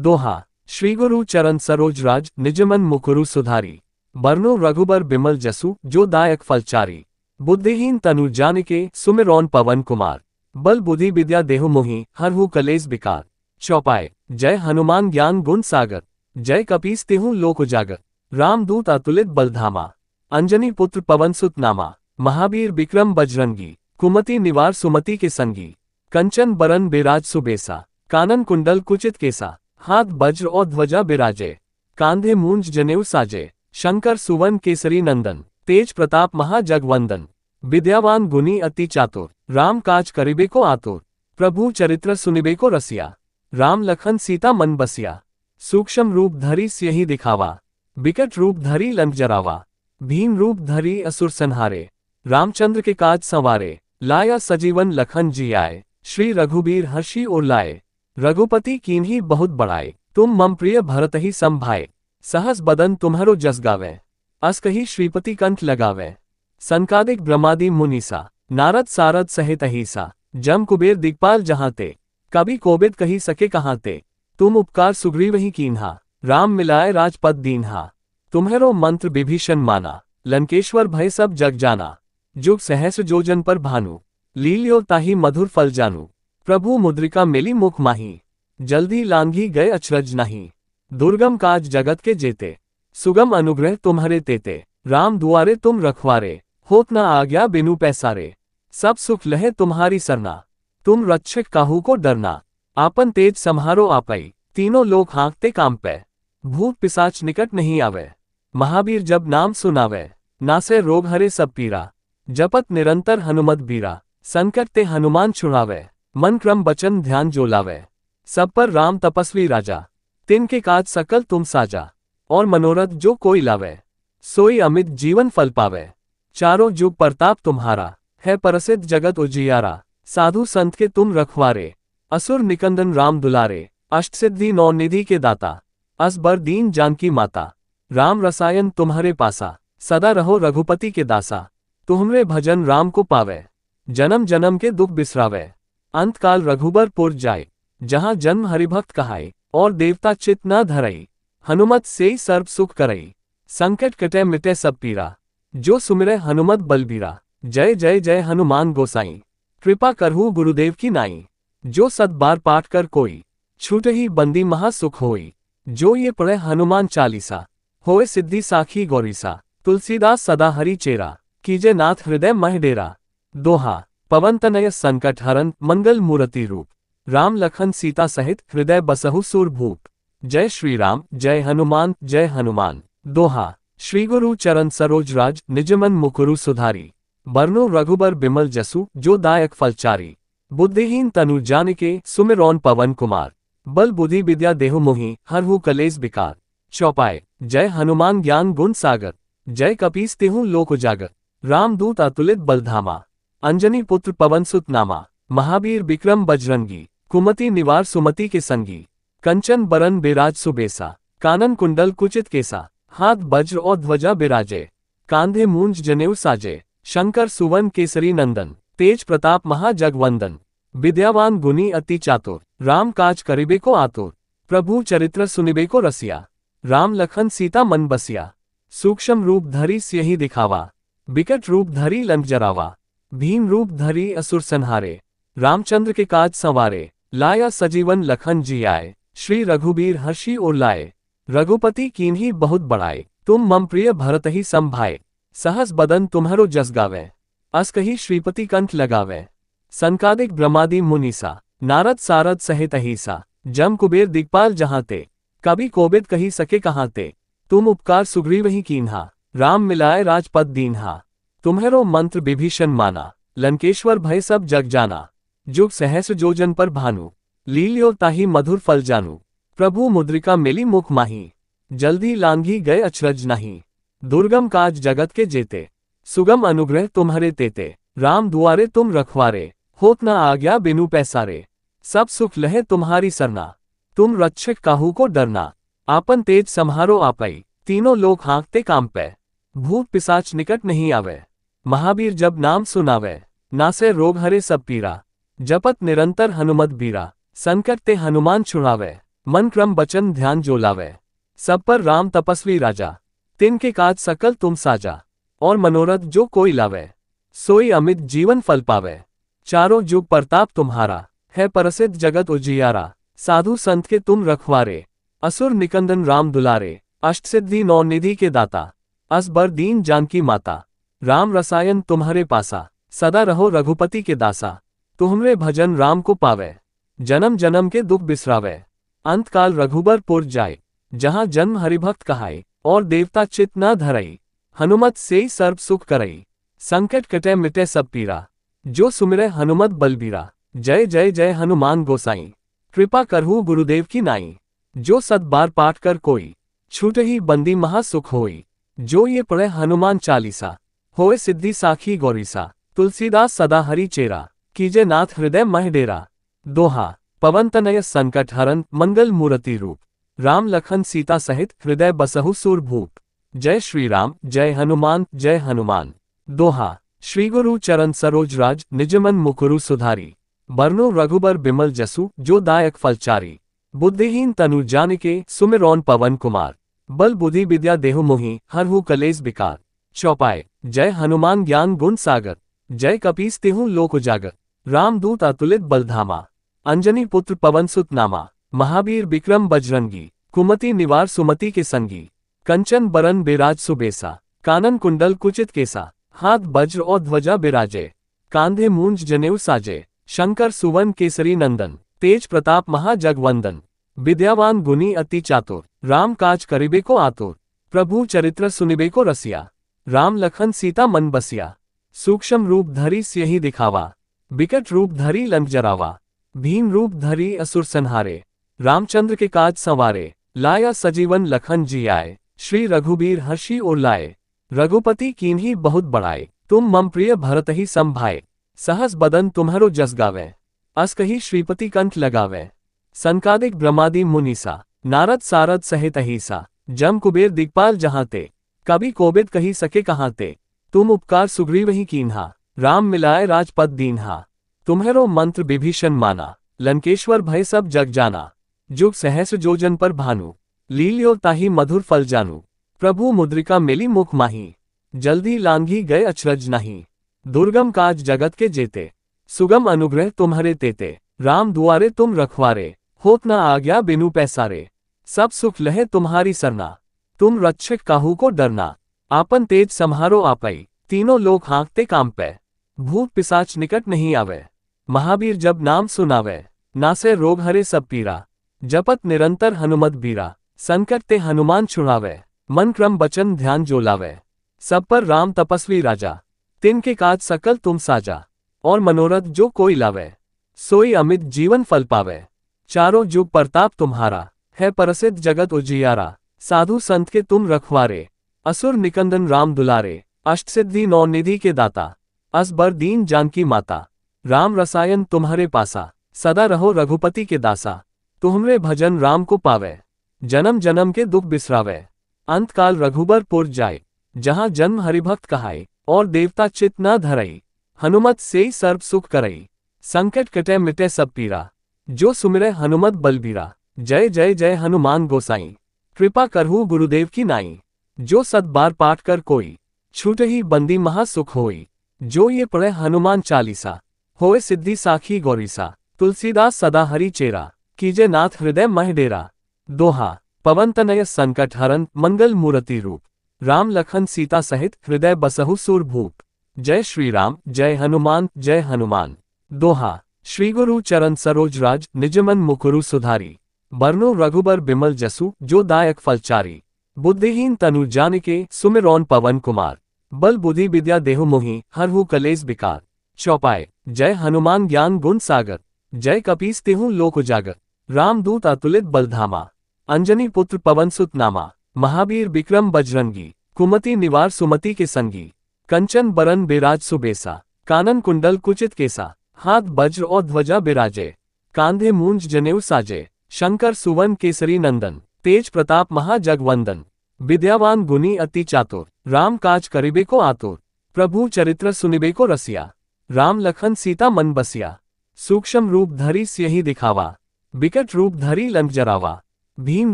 दोहा। श्री गुरु चरण सरोज राज, निजमन मुकुरु सुधारी। बरनो रघुबर बिमल जसु, जो दायक फलचारी। बुद्धिहीन तनु जानिके, सुमिरौन पवन कुमार। बल बुद्धि विद्या देहु मोहि, हरहु कलेस बिकार। चौपाई। जय हनुमान ज्ञान गुण सागर, जय कपीस तिहु लोक उजागर। रामदूत अतुलित बलधामा, अंजनी पुत्र पवन सुत नामा। महावीर विक्रम बजरंगी, कुमति निवार सुमति के संगी। कंचन बरन बिराज सुबेसा, कानन कुंडल कुचित केसा। हाथ वज्र और ध्वजा बिराजे, कांधे मूंज जनेऊ साजे। शंकर सुवन केसरी नंदन, तेज प्रताप महाजगवंदन। विद्यावान गुनी अति चातुर, राम काज करिबे को आतुर। प्रभु चरित्र सुनिबे को रसिया, राम लखन सीता मन बसिया। सूक्ष्म रूप धरि सियहि दिखावा, विकट रूप धरि लंक जरावा। भीम रूप धरि असुर संहारे, रामचंद्र के काज संवारे। लाया सजीवन लखन जी आए, श्री रघुबीर हर्षि उर लाए। रघुपति कीन्ही बहुत बड़ाए, तुम मम प्रिय भरतहि सम भाई। सहस बदन तुम्हरो जस गावे, अस कही श्रीपति कंठ लगावे। संकादिक ब्रह्मादि मुनीसा, नारद सारद सहित अहिसा। जम कुबेर दिक्पाल जहाँ ते, कभी कोबिद कही सके कहाँ ते। तुम उपकार सुग्रीव ही कीन्हा, राम मिलाए राजपद दीन्हा। तुम्हेरो मंत्र विभीषण माना, लंकेश्वर भय सब जग जाना। जुग सहस्र जोजन पर भानु, लील्यो ताहि मधुर फल जानू। प्रभु मुद्रिका मिली मुख माही, जल्दी लांघी गए अचरज नहीं। दुर्गम काज जगत के जेते, सुगम अनुग्रह तुम्हारे तेते। राम दुआरे तुम रखवारे, होत न आज्ञा बिनु पैसारे। सब सुख लहे तुम्हारी सरना, तुम रक्षक काहू को डरना। आपन तेज सम्हारो आपै, तीनों लोग हाँकते कांपै। भूत पिशाच निकट नहीं आवे, महावीर जब नाम सुनावे। नासे रोग हरे सब पीरा, जपत निरंतर हनुमत बीरा। संकट ते हनुमान छुड़ावे, मन क्रम बचन ध्यान जो लावे। सब पर राम तपस्वी राजा, तिनके काज सकल तुम साजा। और मनोरथ जो कोई लावे, सोई अमित जीवन फल पावे। चारों जुग प्रताप तुम्हारा, है प्रसिद्ध जगत उजियारा। साधु संत के तुम रखवारे, असुर निकंदन राम दुलारे। अष्टसिद्धि नौ निधि के दाता, असबर दीन जानकी माता। राम रसायन तुम्हारे पासा, सदा रहो रघुपति के दासा। तुम्हरे भजन राम को पावे, जन्म जन्म के दुख बिसरावे। अंत काल रघुबर पुर जाय, जहाँ जन्म हरिभक्त कहाय। और देवता चित न धरई, हनुमत से सर्व सुख करई। संकट कटे मिटे सब पीरा, जो सुमिरै हनुमत बलबीरा। जय जय जय हनुमान गोसाई, कृपा करहु गुरुदेव की नाई। जो सत बार पाठ कर कोई, छूटहि बंदी महा सुख होई। जो ये पढ़े हनुमान चालीसा, होए सिद्धि साखी गौरीसा। तुलसीदास सदा हरि चेरा, कीजे नाथ हृदय मह डेरा। दोहा। पवन तनय संकट हरन, मंगल मूर्ति रूप। राम लखन सीता सहित, हृदय बसहु सूर भूप। जय श्री राम जय हनुमान जय हनुमान। दोहा। श्री गुरु चरण सरोज राज, निजमन मुकुरु सुधारी। बरनो रघुबर बिमल जसु, जो दायक फलचारी। बुद्धिहीन तनु जानिके, सुमिरौन पवन कुमार। बल बुद्धि विद्या देहु मोहि, हरहु कलेस बिकार। चौपाई। जय हनुमान ज्ञान गुण सागर, जय कपीस तिहु लोक उजागर। रामदूत अतुलित बलधामा, अंजनी पुत्र पवन सुत नामा। महावीर विक्रम बजरंगी, कुमति निवार सुमति के संगी। कंचन बरन बिराज सुबेसा, कानन कुंडल कुचित केसा। हाथ वज्र और ध्वजा बिराजे, कांधे मूंज जनेऊ साजे। शंकर सुवन केसरी नंदन, तेज प्रताप महाजगवंदन। विद्यावान गुनी अति चातुर, राम काज करिबे को आतुर। प्रभु चरित्र सुनिबे को रसिया, राम लखन सीता मन बसिया। सूक्ष्म रूप धरि सियहि दिखावा, विकट रूप धरि लंक जरावा। भीम रूप धरि असुर संहारे, रामचंद्र के काज संवारे। लाया सजीवन लखन जी आए, श्री रघुबीर हर्षि उर लाए। रघुपति कीन्ही बहुत बड़ाए, तुम मम प्रिय भरतहि सम भाई। सहस बदन तुम्हरो जस गावे, अस कही श्रीपति कंठ लगावे। संकादिक ब्रह्मादि मुनीसा, नारद सारद सहित अहिसा। जम कुबेर दिक्पाल जहाँ ते, कभी कोबिद कही सके कहाँ ते। तुम उपकार सुग्रीव ही कीन्हा, राम मिलाए राजपद दीन्हा। तुम्हेरो मंत्र विभीषण माना, लंकेश्वर भय सब जग जाना। जुग सहस्र जोजन पर भानु, लील्यो ताहि मधुर फल जानू। प्रभु मुद्रिका मिली मुख माही, जल्दी लांघी गए अचरज नहीं। दुर्गम काज जगत के जेते, सुगम अनुग्रह तुम्हारे तेते। राम दुआरे तुम रखवारे, होत न आज्ञा बिनु पैसारे। सब सुख लहे तुम्हारी सरना, तुम रक्षक काहू को डरना। आपन तेज सम्हारो आपै, तीनों लोग हाँकते कांपै। भूत पिशाच निकट नहीं आवे, महावीर जब नाम सुनावे। नासे रोग हरे सब पीरा, जपत निरंतर हनुमत बीरा। संकट ते हनुमान छुड़ावे, मन क्रम बचन ध्यान जो लावे। सब पर राम तपस्वी राजा, तिनके काज सकल तुम साजा। और मनोरथ जो कोई लावे, सोई अमित जीवन फल पावे। चारों जुग प्रताप तुम्हारा, है प्रसिद्ध जगत उजियारा। साधु संत के तुम रखवारे, असुर निकंदन राम दुलारे। अष्टसिद्धि नौ निधि के दाता, असबर दीन जानकी माता। राम रसायन तुम्हारे पासा, सदा रहो रघुपति के दासा। तुम्हरे भजन राम को पावे, जन्म जन्म के दुख बिसरावे। अंतकाल रघुबर पुर जाए, जहाँ जन्म हरिभक्त कहाय। और देवता चित न धरई, हनुमत से सर्व सुख करई। संकट कटे मिटे सब पीरा, जो सुमिरै हनुमत बलबीरा। जय जय जय हनुमान गोसाई, कृपा करहु गुरुदेव की नाई। जो सत बार पाठ कर कोई, छूटहि बंदी महा सुख होई। जो ये पढ़े हनुमान चालीसा, होए सिद्धि साखी गौरीसा। तुलसीदास सदा हरि चेरा, कीजे नाथ हृदय मह डेरा। दोहा, पवन तनय संकट हरन मंगल मूर्ति रूप। राम लखन सीता सहित हृदय बसहु सूरभूप। जय श्री राम जय हनुमान जय हनुमान। दोहा, श्री गुरु चरण सरोज राज निजमन मुकुरु सुधारी। बरनो रघुबर बिमल जसु जो दायक फलचारी। बुद्धिहीन तनु जानिके सुमिरौन पवन कुमार। बल बुद्धि विद्या देहु मोहि हरहु कलेस बिकार। चौपाई, जय हनुमान ज्ञान गुण सागर, जय कपीस तिहु लोक उजागर। रामदूत अतुलित बलधामा, अंजनी पुत्र पवन सुत नामा। महावीर विक्रम बजरंगी, कुमति निवार सुमति के संगी। कंचन बरन बिराज सुबेसा, कानन कुंडल कुचित केसा। हाथ वज्र और ध्वजा बिराजे, कांधे मूंज जनेऊ साजे। शंकर सुवन केसरी नंदन, तेज प्रताप महाजगवंदन। विद्यावान गुनी अति चातुर, राम काज करिबे को आतुर। प्रभु चरित्र सुनिबे को रसिया, राम लखन सीता मन बसिया। सूक्ष्म रूप धरि सियहि दिखावा, विकट रूप धरि लंक जरावा। भीम रूप धरि असुर संहारे, रामचंद्र के काज संवारे। लाया सजीवन लखन जी आए, श्री रघुबीर हर्षि उर लाए। रघुपति कीन्ही बहुत बड़ाए, तुम मम प्रिय भरत ही संभाए। सहस बदन तुम्हरो जस गावे, अस कही श्रीपति कंठ लगावे। संकादिक ब्रह्मादि मुनीसा, नारद सारद सहित अहिसा। जम कुबेर दिक्पाल जहाँ ते, कभी कोबिद कही सके कहाँ ते। तुम उपकार सुग्रीव ही कीन्हा, राम मिलाए राजपद दीन्हा। तुम्हेरो मंत्र विभीषण माना, लंकेश्वर भय सब जग जाना। जुग सहस्र जोजन पर भानु, लील्यो ताहि मधुर फल जानू। प्रभु मुद्रिका मिली मुख माही, जल्दी लांघी गए अचरज नहीं। दुर्गम काज जगत के जेते, सुगम अनुग्रह तुम्हारे तेते। राम दुआरे तुम रखवारे, होत न आज्ञा बिनु पैसारे। सब सुख लहे तुम्हारी सरना, तुम रक्षक काहू को डरना। आपन तेज सम्हारो आपई, तीनों लोग हाँकते काम पे। भूत पिशाच निकट नहीं आवे, महावीर जब नाम सुनावे। नासे रोग हरे सब पीरा, जपत निरंतर हनुमत बीरा। संकट ते हनुमान छुड़ावे, मन क्रम बचन ध्यान जो लावे। सब पर राम तपस्वी राजा, तिनके काज सकल तुम साजा। और मनोरथ जो कोई लावे, सोई अमित जीवन फल पावे। चारों जुग प्रताप तुम्हारा, है प्रसिद्ध जगत उजियारा। साधु संत के तुम रखवारे, असुर निकंदन राम दुलारे। अष्टसिद्धि नौ निधि के दाता, असबर दीन जानकी माता। राम रसायन तुम्हारे पासा, सदा रहो रघुपति के दासा। तुम्हरे भजन राम को पावे, जन्म जन्म के दुख बिसरावे। अंतकाल रघुबर पुर जाए, जहाँ जन्म हरिभक्त कहाय। और देवता चित न धरई, हनुमत से सर्व सुख करई। संकट कटे मिटे सब पीरा, जो सुमिरै हनुमत बलबीरा। जय जय जय हनुमान गोसाई, कृपा करहु गुरुदेव की नाई। जो सत बार पाठ कर कोई, छूटहि बंदी महा सुख होई। जो ये पढ़े हनुमान चालीसा, होए सिद्धि साखी गौरीसा। तुलसीदास सदा हरि चेरा, कीजे नाथ हृदय मह डेरा। दोहा, पवन तनय संकट हरन मंगल मूर्ति रूप। राम लखन सीता सहित हृदय बसहु सूरभूप। जय श्री राम जय हनुमान जय हनुमान। दोहा, श्री गुरु चरण सरोज राज निजमन मुकुरु सुधारी। बरनो रघुबर बिमल जसु जो दायक फलचारी। बुद्धिहीन तनु जानिके सुमिरौन पवन कुमार। बल बुद्धि विद्या देहु मोहि हरहु कलेस बिकार। चौपाई, जय हनुमान ज्ञान गुण सागर, जय कपीस तिहु लोक उजागर। रामदूत अतुलित बलधामा, अंजनी पुत्र पवन सुत नामा। महावीर विक्रम बजरंगी, कुमति निवार सुमति के संगी। कंचन बरन बिराज सुबेसा, कानन कुंडल कुचित केसा। हाथ वज्र और ध्वजा बिराजे, कांधे मूंज जनेऊ साजे। शंकर सुवन केसरी नंदन, तेज प्रताप महाजगवंदन। विद्यावान गुनी अति चातुर, राम काज करिबे को आतुर। प्रभु चरित्र सुनिबे को रसिया, राम लखन सीता मन बसिया। सूक्ष्म रूप धरि सियहि दिखावा, बिकट रूप धरी लंक जरावा, भीम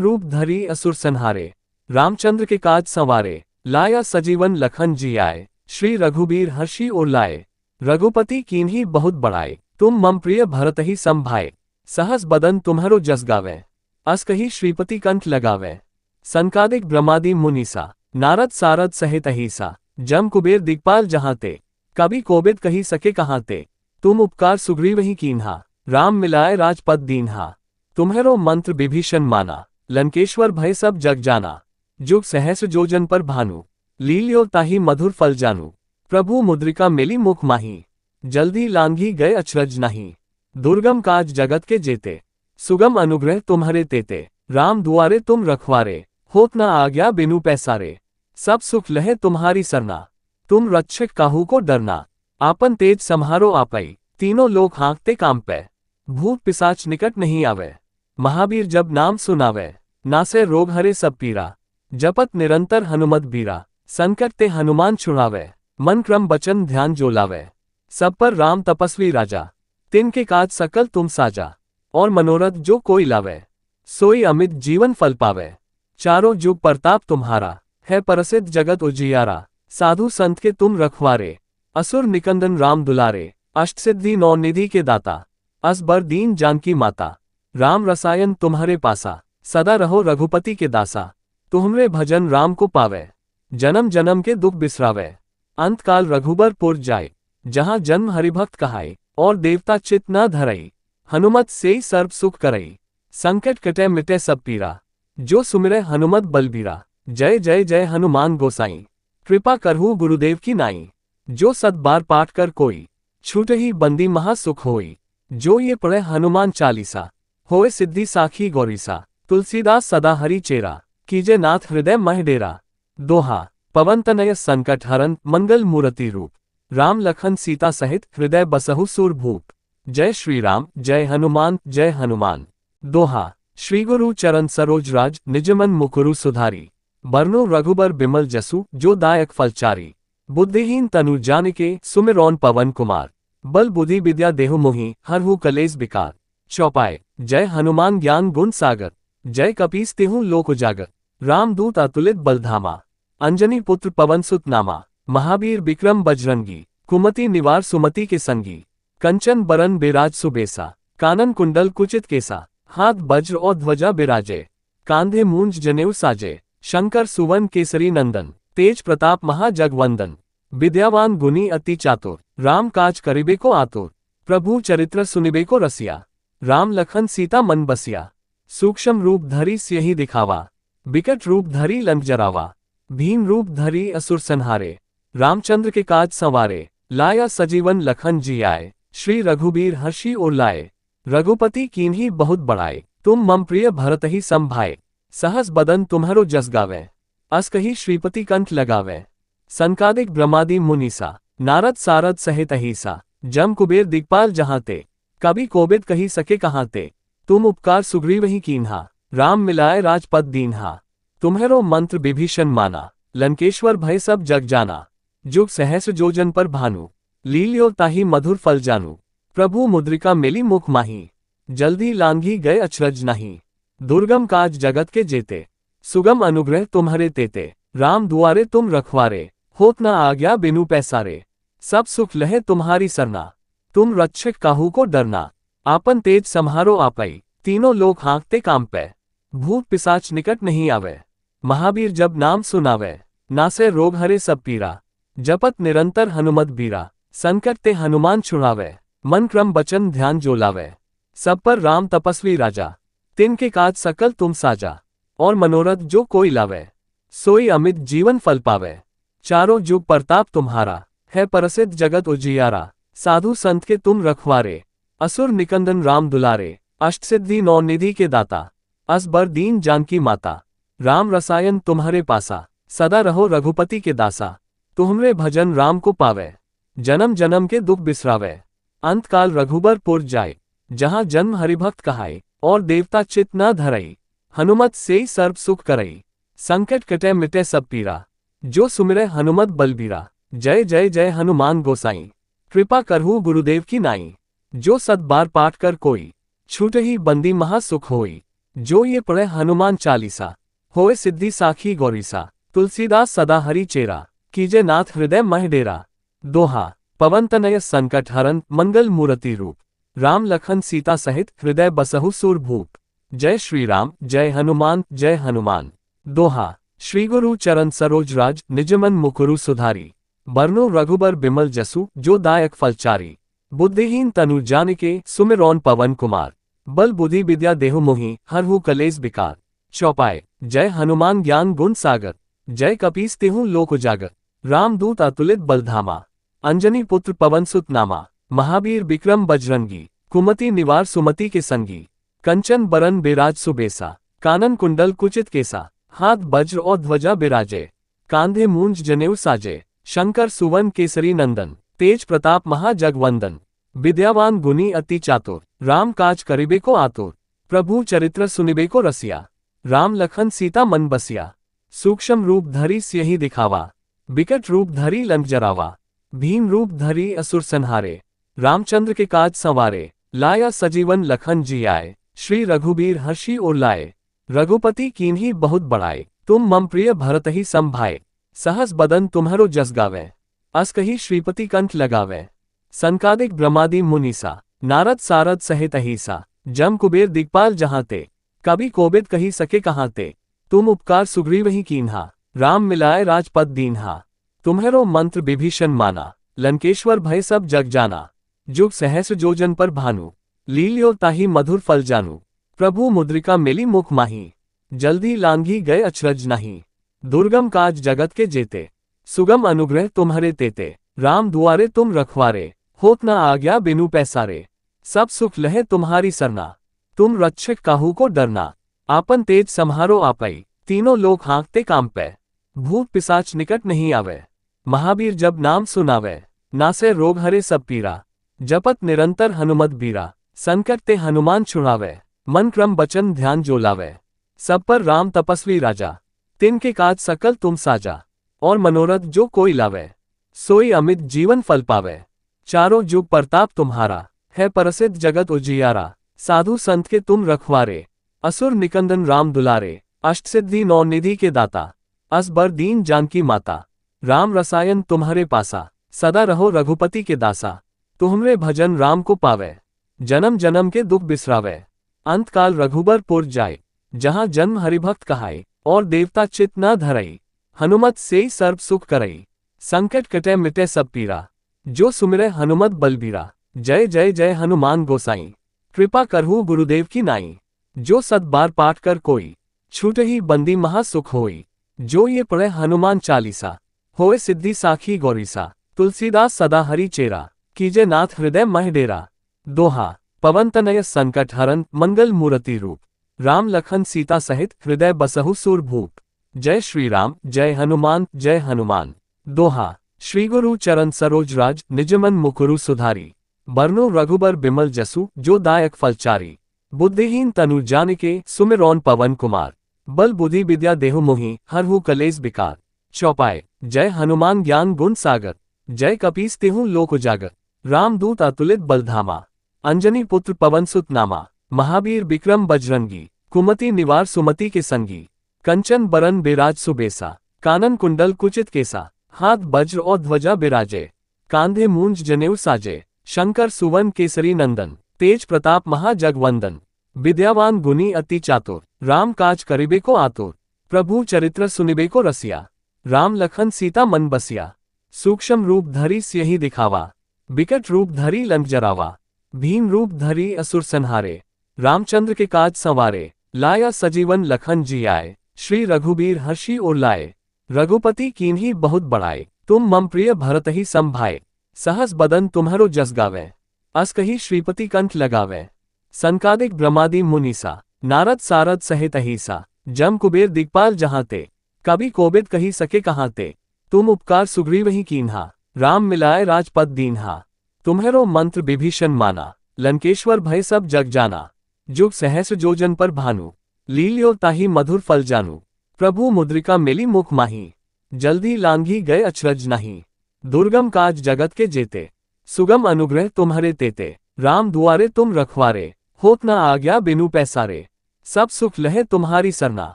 रूप धरी असुर संहारे, रामचंद्र के काज संवारे, लाया सजीवन लखन जी आए, श्री रघुबीर हर्षि उर लाए, रघुपति कीन्ही बहुत बड़ाए, तुम मम प्रिय भरत ही संभाए, सहस बदन तुम्हरो जस गावे, अस कही श्रीपति कंठ लगावे, संकादिक ब्रह्मादि मुनीसा, नारद सारद सहित अहिसा, जम कुबेर दिक्पाल जहाँ ते, कभी कोबिद कही सके कहाँ ते, तुम उपकार सुग्रीव ही कीन्हा, राम मिलाए राजपद दीन्हा, तुम्हेरो मंत्र विभीषण माना, लंकेश्वर भय सब जग जाना, जुग सहस्र जोजन पर भानु, लील्यो ताहि मधुर फल जानू, प्रभु मुद्रिका मिली मुख माही, जल्दी लांघी गए अचरज नहीं, दुर्गम काज जगत के जेते, सुगम अनुग्रह तुम्हारे तेते, राम दुआरे तुम रखवारे, होत न आज्ञा बिनु पैसारे, सब सुख लहे तुम्हारी सरना, तुम रक्षक काहू को डरना, आपन तेज सम्हारो आपई, तीनों लोग हाँकते काम पे, भूत पिशाच निकट नहीं आवे, महावीर जब नाम सुनावे, नासे रोग हरे सब पीरा, जपत निरंतर हनुमत बीरा, संकट ते हनुमान छुड़ावे, मन क्रम बचन ध्यान जो लावे, सब पर राम तपस्वी राजा, तिनके काज सकल तुम साजा, और मनोरथ जो कोई लावे, सोई अमित जीवन फल पावे, चारों जुग प्रताप तुम्हारा, है प्रसिद्ध जगत उजियारा, साधु संत के तुम रखवारे, असुर निकंदन राम दुलारे, अष्टसिद्धि नौ निधि के दाता, असबर दीन जानकी माता, राम रसायन तुम्हारे पासा, सदा रहो रघुपति के दासा, तुम्हरे भजन राम को पावे, जन्म जन्म के दुख बिसरावे, अंत काल रघुबर पुर जाए, जहाँ जन्म हरिभक्त कहाए, और देवता चित न धरई, हनुमत से सर्व सुख करई, संकट कटे मिटे सब पीरा, जो सुमिरै हनुमत बलबीरा, जय जय जय हनुमान गोसाई, कृपा करहु गुरुदेव की नाई, जो सत बार पाठ कर कोई, छूट ही बंदी महा सुख होई, जो ये पढ़े हनुमान चालीसा, होए सिद्धि साखी गौरीसा, तुलसीदास सदा हरि चेरा, कीजे नाथ हृदय मह डेरा, दोहा, पवन तनय संकट हरन मंगल मूर्ति रूप, राम लखन सीता सहित हृदय बसहु सूरभूप, जय श्री राम जय हनुमान जय हनुमान। दोहा, श्री गुरु चरण सरोज राज निजमन मुकुरु सुधारी, बरनो रघुबर बिमल जसु जो दायक फलचारी, बुद्धिहीन तनु जानिके सुमिरौन पवन कुमार, बल बुद्धि विद्या देहु मोहि हरहु कलेस बिकार, चौपाए, जय हनुमान ज्ञान गुण सागर, जय कपीस तेहु लोक उजागर, रामदूत अतुलित बलधामा, अंजनी पुत्र पवन सुत नामा, महावीर विक्रम बजरंगी, कुमति निवार सुमति के संगी, कंचन बरन बिराज सुबेसा, कानन कुंडल कुचित केसा, हाथ वज्र और ध्वजा बिराजे, कांधे मूंज जनेऊ साजे, शंकर सुवन केसरी नंदन, तेज प्रताप महाजगवंदन, विद्यावान गुनी अति चातुर, राम काज करिबे को आतुर, प्रभु चरित्र सुनिबे को रसिया, राम लखन सीता मन बसिया, सूक्ष्म रूप धरी स्यहि दिखावा, बिकट रूप धरी लंक जरावा, भीम रूप धरी असुर संहारे, रामचंद्र के काज संवारे, लाया सजीवन लखन जी आए, श्री रघुबीर हर्षि उर लाए, रघुपति कीन्ही बहुत बड़ाए, तुम मम प्रिय भरत ही संभाए, सहस बदन तुम्हरो जस गावे, अस कही श्रीपति कंठ लगावे, संकादिक ब्रह्मादि मुनीसा, नारद सारद सहित अहिसा, जम कुबेर दिक्पाल जहाँ ते, कभी कोबिद कही सके कहाँ ते, तुम उपकार सुग्रीव ही कीन्हा, राम मिलाए राजपद दीन्हा, तुम्हेरो मंत्र विभीषण माना, लंकेश्वर भय सब जग जाना, जुग सहस्र जोजन पर भानु, लील्यो ताहि मधुर फल जानू, प्रभु मुद्रिका मिली मुख माही, जल्दी लांघी गए अचरज नहीं, दुर्गम काज जगत के जेते, सुगम अनुग्रह तुम्हारे तेते, राम दुआरे तुम रखवारे, होत न आज्ञा बिनु पैसारे, सब सुख लहे तुम्हारी सरना, तुम रक्षक काहू को डरना, आपन तेज सम्हारो आपई, तीनों लोग हाँकते काम पे, भूत पिशाच निकट नहीं आवे, महावीर जब नाम सुनावे, नासे रोग हरे सब पीरा, जपत निरंतर हनुमत बीरा, संकट ते हनुमान छुड़ावे, मन क्रम बचन ध्यान जो लावे, सब पर राम तपस्वी राजा, तिनके काज सकल तुम साजा, और मनोरथ जो कोई लावे, सोई अमित जीवन फल पावे, चारों जुग प्रताप तुम्हारा, है प्रसिद्ध जगत उजियारा, साधु संत के तुम रखवारे, असुर निकंदन राम दुलारे, अष्टसिद्धि नौ निधि के दाता, असबर दीन जानकी माता, राम रसायन तुम्हारे पासा, सदा रहो रघुपति के दासा, तुम्हरे भजन राम को पावे, जन्म जन्म के दुख बिसरावे, अंत काल रघुबर पुर जाए, जहाँ जन्म हरिभक्त कहाए, और देवता चित न धरई, हनुमत से सर्व सुख करई, संकट कटे मिटे सब पीरा, जो सुमिरै हनुमत बलबीरा, जय जय जय हनुमान गोसाई, कृपा करहु गुरुदेव की नाई, जो सत बार पाठ कर कोई, छूटहि बंदी महासुख होई, जो ये पढ़े हनुमान चालीसा। होए सिद्धि साखी गौरीसा, तुलसीदास सदा हरि चेरा। कीजे नाथ हृदय मह डेरा। दोहा। पवन तनय संकट हरन मंगल मूर्ति रूप, राम लखन सीता सहित हृदय बसहु सूर भूप। जय श्री राम जय हनुमान जय हनुमान। दोहा। श्री गुरु चरण सरोज राज निजमन मुकुरु सुधारी, बरनो रघुबर बिमल जसु जो दायक फलचारी। बुद्धिहीन तनु जानिके सुमिरौन पवन कुमार, बल बुद्धि विद्या देहु मोहि हरहु कलेस बिकार। चौपाई। जय हनुमान ज्ञान गुण सागर, जय कपीस तेहु लोक उजागर। रामदूत अतुलित बलधामा, अंजनी पुत्र पवन सुत नामा। महावीर विक्रम बजरंगी, कुमति निवार सुमति के संगी। कंचन बरन बिराज सुबेसा, कानन कुंडल कुचित केसा। हाथ वज्र और ध्वजा बिराजे, कांधे मूंज जनेऊ साजे। शंकर सुवन केसरी नंदन, तेज प्रताप महाजगवंदन। विद्यावान गुनी अति चातुर, राम काज करिबे को आतुर। प्रभु चरित्र सुनिबे को रसिया, राम लखन सीता मन बसिया। सूक्ष्म रूप धरि सियहि दिखावा, विकट रूप धरि लंक जरावा। भीम रूप धरि असुर संहारे, रामचंद्र के काज संवारे। लाया सजीवन लखन जी आए, श्री रघुबीर हर्षि उर लाए। रघुपति कीन्ही बहुत बड़ाए, तुम मम प्रिय भरत ही संभाए। सहस बदन तुम्हरो जस गावे, अस कही श्रीपति कंठ लगावे। संकादिक ब्रह्मादि मुनीसा, नारद सारद सहित अहिसा। जम कुबेर दिक्पाल जहाँ ते, कभी कोबिद कही सके कहाँ ते। तुम उपकार सुग्रीव ही कीन्हा, राम मिलाए राजपद दीन्हा। तुम्हरो मंत्र विभीषण माना, लंकेश्वर भय सब जग जाना। जुग सहस्र जोजन पर भानु, लील्यो ताहि मधुर फल जानू। प्रभु मुद्रिका मिली मुख माही, जल्दी लांघी गए अचरज नहीं। दुर्गम काज जगत के जेते, सुगम अनुग्रह तुम्हारे तेते। राम दुआरे तुम रखवारे, होत न आज्ञा बिनु पैसारे। सब सुख लहे तुम्हारी सरना, तुम रक्षक काहू को डरना। आपन तेज सम्हारो आपई, तीनों लोग हाँकते काम पे। भूत पिशाच निकट नहीं आवे, महावीर जब नाम सुनावे। नासे रोग हरे सब पीरा, जपत निरंतर हनुमत बीरा। संकट ते हनुमान छुड़ावे, मन क्रम बचन ध्यान जो लावे। सब पर राम तपस्वी राजा, तिनके काज सकल तुम साजा। और मनोरथ जो कोई लावे, सोई अमित जीवन फल पावे। चारों जुग प्रताप तुम्हारा, है प्रसिद्ध जगत उजियारा। साधु संत के तुम रखवारे, असुर निकंदन राम दुलारे। अष्टसिद्धि नौ निधि के दाता, असबर दीन जानकी माता। राम रसायन तुम्हारे पासा, सदा रहो रघुपति के दासा। तुम्हरे भजन राम को पावे, जन्म जन्म के दुख बिसरावे। अंत काल रघुबर पुर जाय, जहाँ जन्म हरिभक्त कहाय। और देवता चित न धरई, हनुमत से सर्व सुख करई। संकट कटे मिटे सब पीरा, जो सुमिरै हनुमत बलबीरा। जय जय जय हनुमान गोसाई, कृपा करहु गुरुदेव की नाई। जो सत बार पाठ कर कोई, छूटहि बंदी महासुख होई। जो ये पढ़े हनुमान चालीसा, होए सिद्धि साखी गौरीसा। तुलसीदास सदा हरि चेरा, कीजे नाथ हृदय मह डेरा। दोहा। पवन तनय संकट हरन मंगल मूर्ति रूप, राम लखन सीता सहित हृदय बसहु सूर भूप। जय श्री राम जय हनुमान जय हनुमान। दोहा। श्री गुरु चरण सरोज राज निजमन मुकुरु सुधारी, बरनो रघुबर बिमल जसु जो दायक फलचारी। बुद्धिहीन तनु जानिके सुमिरौन पवन कुमार, बल बुद्धि विद्या देहु मोहि हरहु कलेस बिकार। चौपाई। जय हनुमान ज्ञान गुण सागर, जय कपीस तेहु लोक उजागर। रामदूत अतुलित बलधामा, अंजनी पुत्र पवन सुत नामा। महावीर विक्रम बजरंगी, कुमति निवार सुमति के संगी। कंचन बरन बिराज सुबेसा, कानन कुंडल कुचित केसा। हाथ वज्र और ध्वजा बिराजे, कांधे मूंज जनेऊ साजे। शंकर सुवन केसरी नंदन, तेज प्रताप महाजगवंदन। विद्यावान गुनी अति चातुर, राम काज करिबे को आतुर। प्रभु चरित्र सुनिबे को रसिया, राम लखन सीता मन बसिया। सूक्ष्म रूप धरि सियहि दिखावा, विकट रूप धरि लंक जरावा। भीम रूप धरि असुर संहारे, रामचंद्र के काज संवारे। लाया सजीवन लखन जी आए, श्री रघुबीर हर्षि उर लाए। रघुपति कीन्ही बहुत बड़ाए, तुम मम प्रिय भरत ही संभाए। सहस बदन तुम्हरो जस गावे, अस कही श्रीपति कंठ लगावे। संकादिक ब्रह्मादि मुनीसा, नारद सारद सहित अहिसा। जम कुबेर दिक्पाल जहाँ ते, कभी कोबिद कही सके कहाँ ते। तुम उपकार सुग्रीव ही कीन्हा, राम मिलाए राजपद दीन्हा। तुम्हरो मंत्र विभीषण माना, लंकेश्वर भय सब जग जाना। जुग सहस्र जोजन पर भानु, लील्यो ताहि मधुर फल जानू। प्रभु मुद्रिका मिली मुख माही, जल्दी लांघी गए अचरज नहीं। दुर्गम काज जगत के जेते, सुगम अनुग्रह तुम्हारे तेते। राम दुआरे तुम रखवारे, होत न आज्ञा बिनु पैसारे, सब सुख लहे तुम्हारी सरना।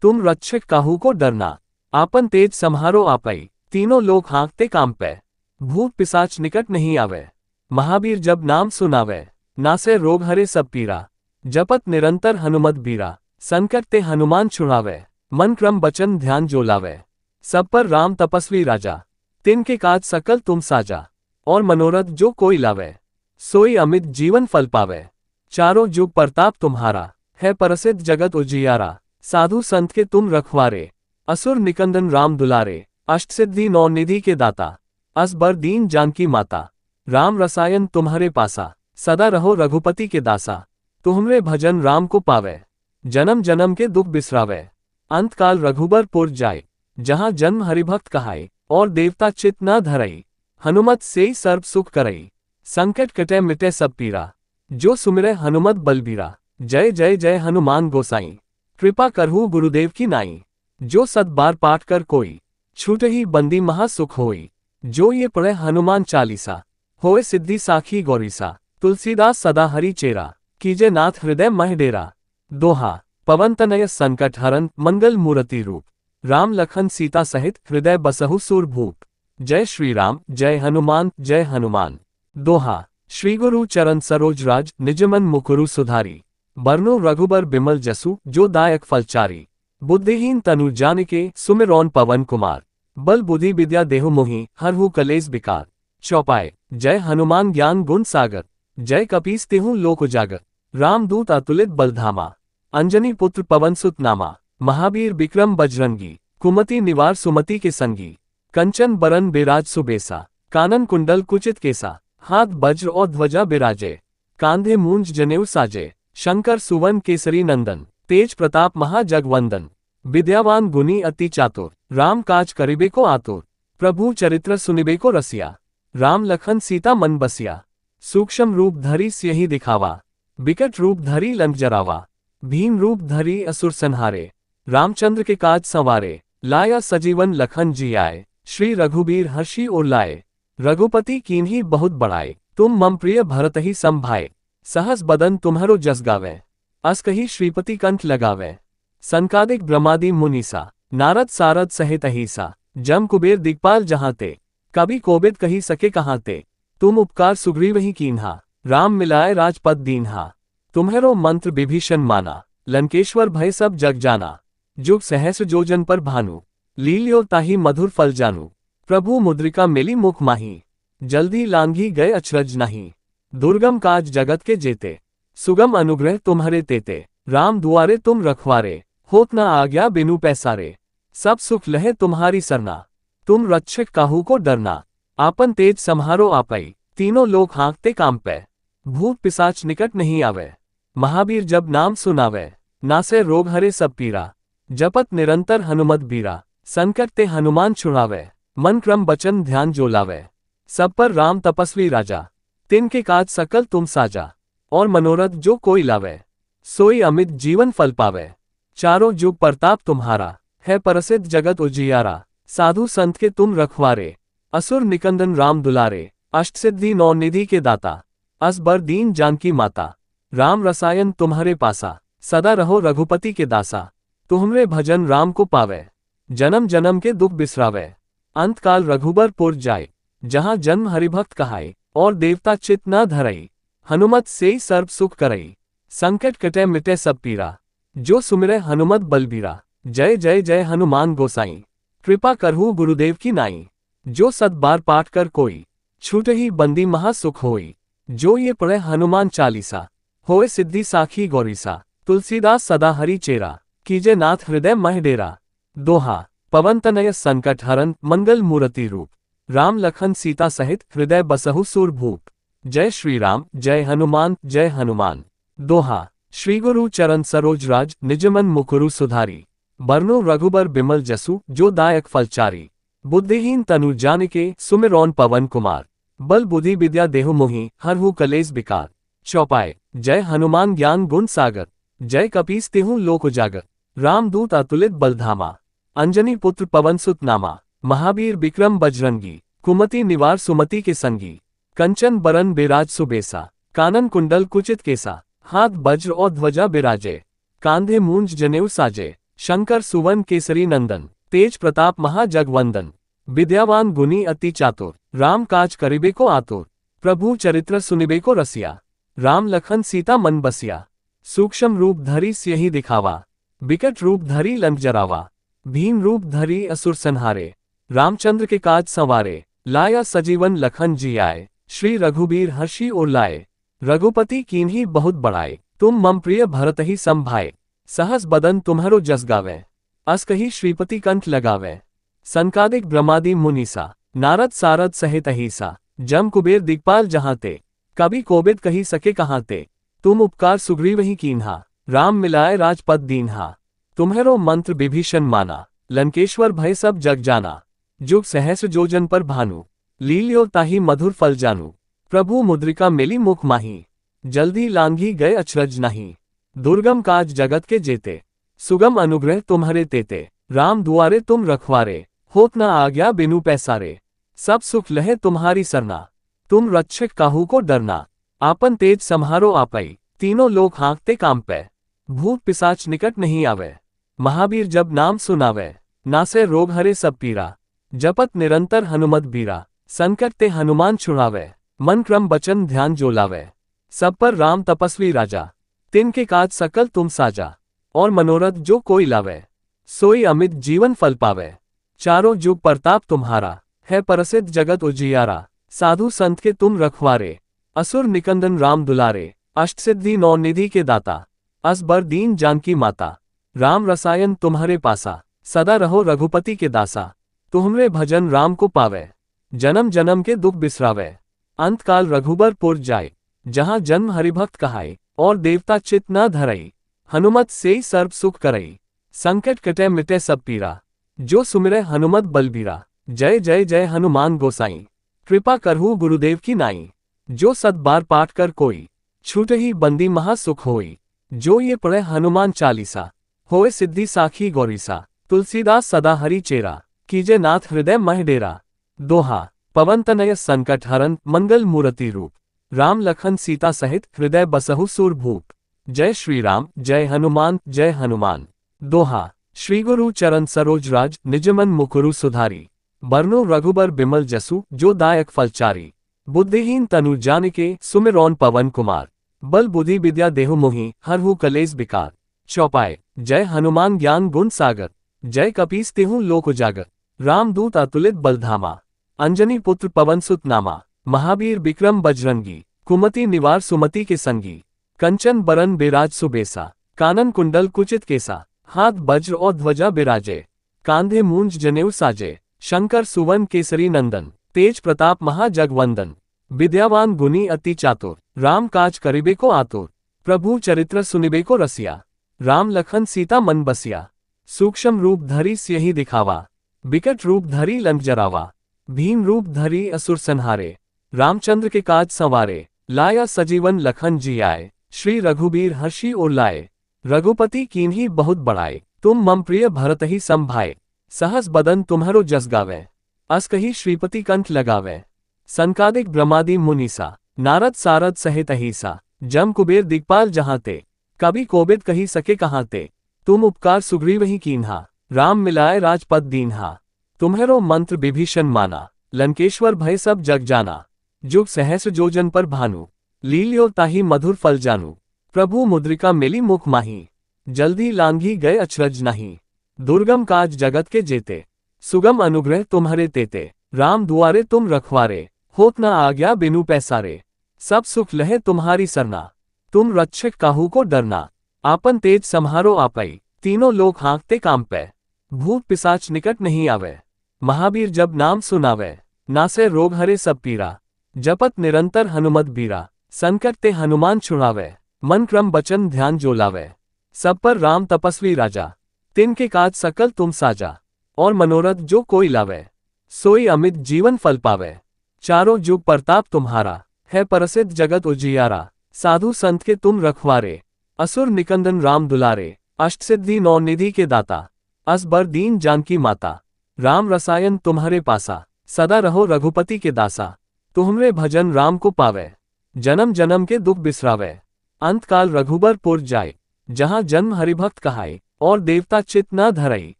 तुम रक्षक काहू को डरना, आपन तेज सम्हारो आपई। तीनों लोग हाँकते काम पे, भूत पिशाच निकट नहीं आवे। महावीर जब नाम सुनावे, नासे रोग हरे सब पीरा। जपत निरंतर हनुमत बीरा, संकट ते हनुमान छुड़ावे। मन क्रम बचन ध्यान जो लावे, सब पर राम तपस्वी राजा। तिनके काज सकल तुम साजा, और मनोरथ जो कोई लावे, सोई अमित जीवन फल पावे। चारों जुग प्रताप तुम्हारा, है प्रसिद्ध जगत उजियारा। साधु संत के तुम रखवारे, असुर निकंदन राम दुलारे। अष्टसिद्धि नौ निधि के दाता, असबर दीन जानकी माता। राम रसायन तुम्हारे पासा, सदा रहो रघुपति के दासा। तुम्हरे भजन राम को पावे, जन्म जन्म के दुख बिसरावे। अंत काल रघुबर पुर जाय, जहाँ जन्म हरिभक्त कहाय। और देवता चित न धरई, हनुमत से सर्व सुख करई। संकट कटे मिटे सब पीरा, जो सुमिरै हनुमत बलबीरा। जय जय जय हनुमान गोसाई, कृपा करहु गुरुदेव की नाई। जो सत बार पाठ कर कोई, छूटहि बंदी महासुख होई। जो ये पढ़े हनुमान चालीसा, होए सिद्धि साखी गौरीसा। तुलसीदास सदा हरि चेरा, कीजे नाथ हृदय मह डेरा। दोहा पवन तनय संकट हरन मंगल मूर्ति रूप। राम लखन सीता सहित हृदय बसहु सूरभूप। जय श्री राम जय हनुमान जय हनुमान। दोहा श्री गुरु चरण सरोज राज, निजमन मुकुरु सुधारी। बरनो रघुबर बिमल जसु, जो दायक फलचारी। बुद्धिहीन तनु जानिके, सुमिरौन पवन कुमार। बल बुद्धि विद्या देहु मोहि, हरहु कलेस बिकार। चौपाई जय हनुमान ज्ञान गुण सागर, जय कपीस तेहु लोक उजागर। रामदूत अतुलित बलधामा, अंजनी पुत्र पवन सुत नामा। महावीर विक्रम बजरंगी, कुमति निवार सुमति के संगी। कंचन बरन बिराज सुबेसा, कानन कुंडल कुचित केसा। हाथ वज्र और ध्वजा बिराजे, कांधे मूंज जनेऊ साजे। शंकर सुवन केसरी नंदन, तेज प्रताप महाजगवंदन। विद्यावान गुनी अति चातुर, राम काज करिबे को आतुर। प्रभु चरित्र सुनिबे को रसिया, राम लखन सीता मन बसिया। सूक्ष्म रूप धरि सियहि दिखावा, विकट रूप धरि लंक जरावा। भीम रूप धरि असुर संहारे, रामचंद्र के काज संवारे। लाया सजीवन लखन जी आए, श्री रघुबीर हर्षि उर लाए। रघुपति कीन्ही बहुत बड़ाए, तुम मम प्रिय भरत ही संभाए। सहस बदन तुम्हरो जस गावे, अस कही श्रीपति कंठ लगावे। संकादिक ब्रह्मादि मुनीसा, नारद सारद सहित अहिसा। जम कुबेर दिक्पाल जहाँ ते, कभी कोबिद कही सके कहाँ ते। तुम उपकार सुग्रीव ही कीन्हा, राम मिलाए राजपद दीन्हा। तुम्हेरो मंत्र विभीषण माना, लंकेश्वर भय सब जग जाना। जुग सहस्र जोजन पर भानु, लील्यो ताहि मधुर फल जानू। प्रभु मुद्रिका मिली मुख माही, जल्दी लांघी गए अचरज नहीं। दुर्गम काज जगत के जेते, सुगम अनुग्रह तुम्हारे तेते। राम दुआरे तुम रखवारे, होत न आज्ञा बिनु पैसारे। सब सुख लहे तुम्हारी सरना, तुम रक्षक काहू को डरना। आपन तेज सम्हारो आपई, तीनों लोग हाँकते काम पे। भूत पिशाच निकट नहीं आवे, महावीर जब नाम सुनावे। नासे रोग हरे सब पीरा, जपत निरंतर हनुमत बीरा। संकट ते हनुमान छुड़ावे, मन क्रम बचन ध्यान जो लावे। सब पर राम तपस्वी राजा, तिनके काज सकल तुम साजा। और मनोरथ जो कोई लावे, सोई अमित जीवन फल पावे। चारों जुग प्रताप तुम्हारा, है प्रसिद्ध जगत उजियारा। साधु संत के तुम रखवारे, असुर निकंदन राम दुलारे। अष्टसिद्धि नौ निधि के दाता, असबर दीन जानकी माता। राम रसायन तुम्हारे पासा, सदा रहो रघुपति के दासा। तुम्हरे भजन राम को पावे, जन्म जन्म के दुख बिसरावे। अंत काल रघुबर पुर जाय, जहाँ जन्म हरिभक्त कहाय। और देवता चित न धरई, हनुमत से सर्व सुख करई। संकट कटे मिटे सब पीरा, जो सुमिरै हनुमत बलबीरा। जय जय जय हनुमान गोसाई, कृपा करहु गुरुदेव की नाई। जो सत बार पाठ कर कोई, छूटहि बंदी महासुख होई। जो ये पढ़े हनुमान चालीसा, होए सिद्धि साखी गौरीसा। तुलसीदास सदा हरि चेरा, कीजे नाथ हृदय मह डेरा। दोहा पवन तनय संकट हरन मंगल मूर्ति रूप। राम लखन सीता सहित हृदय बसहु सूरभूप। जय श्री राम जय हनुमान जय हनुमान। दोहा श्री गुरु चरण सरोज राज, निजमन मुकुरु सुधारी। बरनो रघुबर बिमल जसु, जो दायक फलचारी। बुद्धिहीन तनु जानिके, सुमिरौन पवन कुमार। बल बुद्धि विद्या देहु मोहि, हरहु कलेस बिकार। चौपाई जय हनुमान ज्ञान गुण सागर, जय कपीस तेहु लोक उजागर। रामदूत अतुलित बलधामा, अंजनी पुत्र पवन सुत नामा। महावीर विक्रम बजरंगी, कुमति निवार सुमति के संगी। कंचन बरन बिराज सुबेसा, कानन कुंडल कुचित केसा। हाथ वज्र और ध्वजा बिराजे, कांधे मूंज जनेऊ साजे, शंकर सुवन केसरी नंदन, तेज प्रताप महाजगवंदन, विद्यावान गुनी अति चातुर, राम काज करिबे को आतुर, प्रभु चरित्र सुनिबे को रसिया, राम लखन सीता मन बसिया, सूक्ष्म रूप धरी स्यहि दिखावा, विकट रूप धरी लंक जरावा, भीम रूप धरी असुर संहारे, रामचंद्र के काज संवारे, लाया सजीवन लखन जी आए, श्री रघुबीर हर्षि उर लाए, रघुपति कीन्ही बहुत बड़ाए, तुम मम प्रिय भरत ही संभाए, सहस बदन तुम्हरो जस गावे, अस कही श्रीपति कंठ लगावे, संकादिक ब्रह्मादि मुनीसा, नारद सारद सहित अहिसा, जम कुबेर दिक्पाल जहाँ ते, कभी कोबिद कही सके कहाँ ते, तुम उपकार सुग्रीव ही कीन्हा, राम मिलाए राजपद दीन्हा, तुम्हेरो मंत्र विभीषण माना, लंकेश्वर भय सब जग जाना, जुग सहस्र जोजन पर भानु, लील्यो ताहि मधुर फल जानू, प्रभु मुद्रिका मिली मुख माही, जल्दी लांघी गए अचरज नहीं, दुर्गम काज जगत के जेते, सुगम अनुग्रह तुम्हारे तेते, राम दुआरे तुम रखवारे, होत न आज्ञा बिनु पैसारे, सब सुख लहे तुम्हारी सरना, तुम रक्षक काहू को डरना, आपन तेज सम्हारो आपई, तीनों लोग हाँकते काम पे, भूत पिशाच निकट नहीं आवे, महावीर जब नाम सुनावे, नासे रोग हरे सब पीरा, जपत निरंतर हनुमत बीरा, संकट ते हनुमान छुड़ावे, मन क्रम बचन ध्यान जो लावे, सब पर राम तपस्वी राजा, तिनके काज सकल तुम साजा, और मनोरथ जो कोई लावे, सोई अमित जीवन फल पावे, चारों जुग प्रताप तुम्हारा, है प्रसिद्ध जगत उजियारा, साधु संत के तुम रखवारे, असुर निकंदन राम दुलारे, अष्टसिद्धि नौ निधि के दाता, असबर दीन जानकी माता, राम रसायन तुम्हारे पासा, सदा रहो रघुपति के दासा, तुम्हरे भजन राम को पावे, जन्म जन्म के दुख बिसरावे, अंत काल रघुबर पुर जाए, जहाँ जन्म हरिभक्त कहाई, और देवता चित न धरई, हनुमत से सर्व सुख करई, संकट कटे मिटे सब पीरा, जो सुमिरै हनुमत बलबीरा, जय जय जय हनुमान गोसाई, कृपा करहु गुरुदेव की नाई, जो सत बार पाठ कर कोई, छूट ही बंदी महा सुख होई, जो ये पढ़े हनुमान चालीसा, होए सिद्धि साखी गौरीसा, तुलसीदास सदा हरि चेरा, कीजे नाथ हृदय मह डेरा, दोहा, पवन तनय संकट हरन मंगल मूर्ति रूप, राम लखन सीता सहित हृदय बसहु सूर भूप, जय श्री राम जय हनुमान जय हनुमान। दोहा, श्री गुरु चरण सरोज राज निजमन मुकुरु सुधारी, बरनो रघुबर बिमल जसु जो दायक फलचारी, बुद्धिहीन तनु जानिके सुमिरौन पवन कुमार, बल बुद्धि विद्या देहु मोहि हरहु कलेस बिकार, चौपाए, जय हनुमान ज्ञान गुण सागर, जय कपीस तिहु लोक उजागर, रामदूत अतुलित बलधामा, अंजनी पुत्र पवन सुत नामा, महावीर विक्रम बजरंगी, कुमति निवार सुमति के संगी, कंचन बरन बिराज सुबेसा, कानन कुंडल कुचित केसा, हाथ वज्र और ध्वजा बिराजे, कांधे मूंज जनेऊ साजे, शंकर सुवन केसरी नंदन, तेज प्रताप महाजगवंदन, विद्यावान गुनी अति चातुर, राम काज करिबे को आतुर, प्रभु चरित्र सुनिबे को रसिया, राम लखन सीता मन बसिया, सूक्ष्म रूप धरी स्यहि दिखावा, विकट रूप धरी लंक जरावा, भीम रूप धरी असुर संहारे, रामचंद्र के काज संवारे, लाया सजीवन लखन जी आए, श्री रघुबीर हर्षि उर लाए, रघुपति कीन्ही बहुत बड़ाए, तुम मम प्रिय भरत ही संभाए, सहस बदन तुम्हरो जस गावे, अस कही श्रीपति कंठ लगावे, संकादिक ब्रह्मादि मुनीसा, नारद सारद सहित अहिसा, जम कुबेर दिक्पाल जहाँ ते, कभी कोबिद कही सके कहाँ ते, तुम उपकार सुग्रीव ही कीन्हा, राम मिलाए राजपद दीन्हा, तुम्हेरो मंत्र विभीषण माना, लंकेश्वर भय सब जग जाना, जुग सहस्र जोजन पर भानु, लील्यो ताहि मधुर फल जानू, प्रभु मुद्रिका मिली मुख माही, जल्दी लांघी गए अचरज नहीं, दुर्गम काज जगत के जेते, सुगम अनुग्रह तुम्हारे तेते, राम दुआरे तुम रखवारे, होत न आज्ञा बिनु पैसारे, सब सुख लहे तुम्हारी सरना, तुम रक्षक काहू को डरना, आपन तेज सम्हारो आपई, तीनों लोग हाँकते काम पे, भूत पिशाच निकट नहीं आवे, महावीर जब नाम सुनावे, नासे रोग हरे सब पीरा, जपत निरंतर हनुमत बीरा, संकट ते हनुमान छुड़ावे, मन क्रम बचन ध्यान जो लावे, सब पर राम तपस्वी राजा, तिनके काज सकल तुम साजा, और मनोरथ जो कोई लावे, सोई अमित जीवन फल पावे, चारों जुग प्रताप तुम्हारा, है प्रसिद्ध जगत उजियारा, साधु संत के तुम रखवारे, असुर निकंदन राम दुलारे, अष्टसिद्धि नौ निधि के दाता, असबर दीन जानकी माता, राम रसायन तुम्हारे पासा, सदा रहो रघुपति के दासा, तुम्हरे भजन राम को पावे, जन्म जन्म के दुख बिसरावे, अंतकाल रघुबरपुर जाए, जहाँ जन्म हरिभक्त कहाए, और देवता चित न धरई।